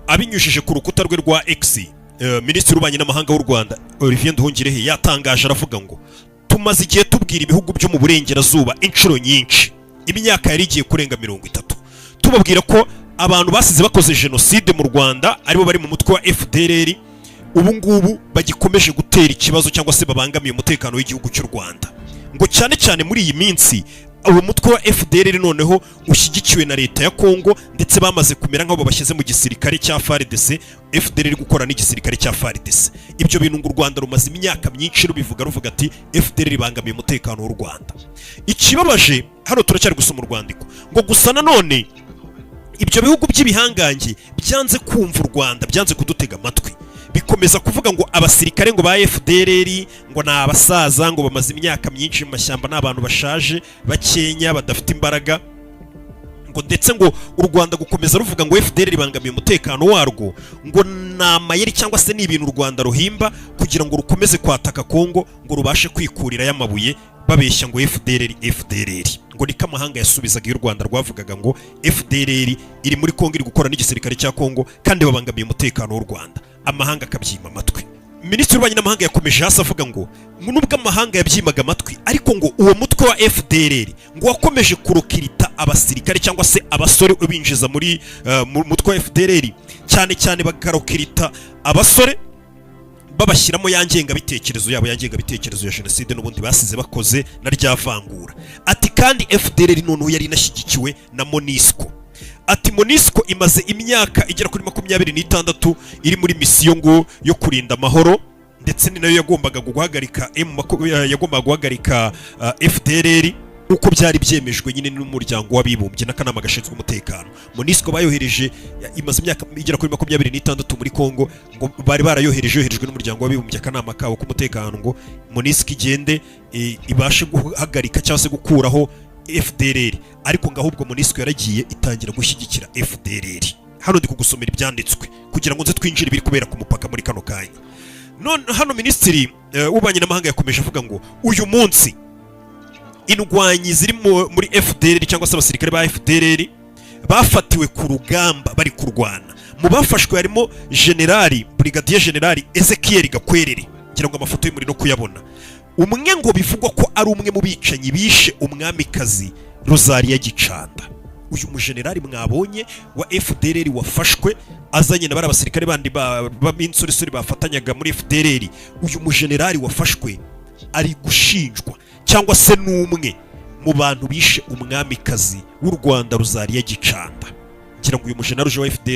abinyujije ku rukuta rwe rwa X, Minisitiri w'Ububanyi n'Amahanga w'u Rwanda Olivier Nduhungirehe yatangaje aravuga ngo tumaze igihe tubwira ibihugu byo mu burengerazuba inshuro nyinshi, imyaka yari igiye kurenga 30, tubabwira ko abantu basize bakoze genocide mu Rwanda aribo bari mu mutwe wa FDLR ubu ngubu bagikomeje gutera ikibazo cyangwa se babangamiye umutekano w'igihugu cy'u Rwanda, ngo cyane cyane muri iyi minsi uwo mutwe wa FDLR noneho ushyigikiwe na leta ya Kongo ndetse bamaze kumera nk'abo bashyize mu gisirikare cya FARDC, FDLR gukora n'igisirikare cya FARDC. Ibyo bintu ngo u Rwanda rumaze imyaka myinshi ruvuga ati FDLR ibangamiye umutekano w'u Rwanda. Ikibabaje hano turacyari gusoma urwandiko ngo gusa nanone ibyo bihugu by'ibihangange byanze kumva u Rwanda, byanze kudutega amatwi, bikomeza kuvuga ngo abasirikare ngo ba FDLR ngo na abasaza ngo bamaze imyaka myinshi mu mashyamba n'abantu bashaje bakenya badafite imbaraga, ngo ndetse ngo u Rwanda gukomeza ruvuga ngo FDLR ibangamiye umutekano warwo ngo namayeri cyangwa se n'ibintu u Rwanda ruhimba kugira ngo rukomeze kwataka Kongo ngo rubashe kwikurira y'amabuye, babeshya ngo FDLR ngo niko amahanga yasubizaga y'u Rwanda rwavugaga ngo FDLR iri muri Kongo iri gukora n'igisirikare cya Kongo kandi babangamiye umutekano w'u Rwanda, amahanga akabyima amatwi. Minisitiri w'Ububanyi n'Amahanga yakomeje hasi avuga ngo nubwo amahanga yabyimaga amatwi ariko ngo uwo mutwe wa FDLR ngo wakomeje kurokirita abasirikare cyangwa se abasore ubinjiza muri mutwe wa FDLR, cyane cyane bakarokirita abasore babashyiramo yangengabitekerezo yabo, yangengabitekerezo ya genocide n'ubundi basize bakoze na ryavangura. Ati kandi FDLR noneho yari inashyigikiwe na MONUSCO. Ati MONUSCO imaze imyaka igera kuri 26 iri muri misiyo ngo yo kurinda amahoro, ndetse ni nayo yagombaga guhagarika FDLR uko byari byemejwe nyine n'umuryango w'abibumbye n'akanama gashinzwe umutekano. MONUSCO bayohereje imaze imyaka igera kuri 26 muri Kongo, ngo bari yoherejwe n'umuryango w'abibumbye akanama kawo k'umutekano ngo MONUSCO igende ibashe guhagarika cyangwa se gukuraho FDLR, ariko ngahubwo MONUSCO yaragiye itangira gushyigikira FDLR. Hano ndi kugusomera ibyanditswe kugira ngo nze twinjire biri kubera ku mupaka muri kano kanya. None hano Minisitiri w'Ububanyi n'Amahanga yakomeje avuga ngo uyu munsi indwanyi ziri muri FDLR cyangwa se abasirikare ba FDLR bafatiwe ku rugamba bari kurwana. Mu bafashwe harimo Brigadier General Ezekiel Gakwerere, ngira ngo amafoto y'umuri no kuyabona. Umwe ngo bivugwa ko ari umwe mu bicanyi bishe umwamikazi Rosalia Gicanda. Uyu mujenerali mwabonye wa FDLR wafashwe azanye na bara abasirikare bandi b'insoresore bafatanyaga muri FDLR, uyu mujenerali wafashwe ari gushinjwa cyangwa se n'umwe mu bantu bishe umwamikazi w'u Rwanda Rosalia Gicanda. Ngira ngo uyu mujenerali wa FDLR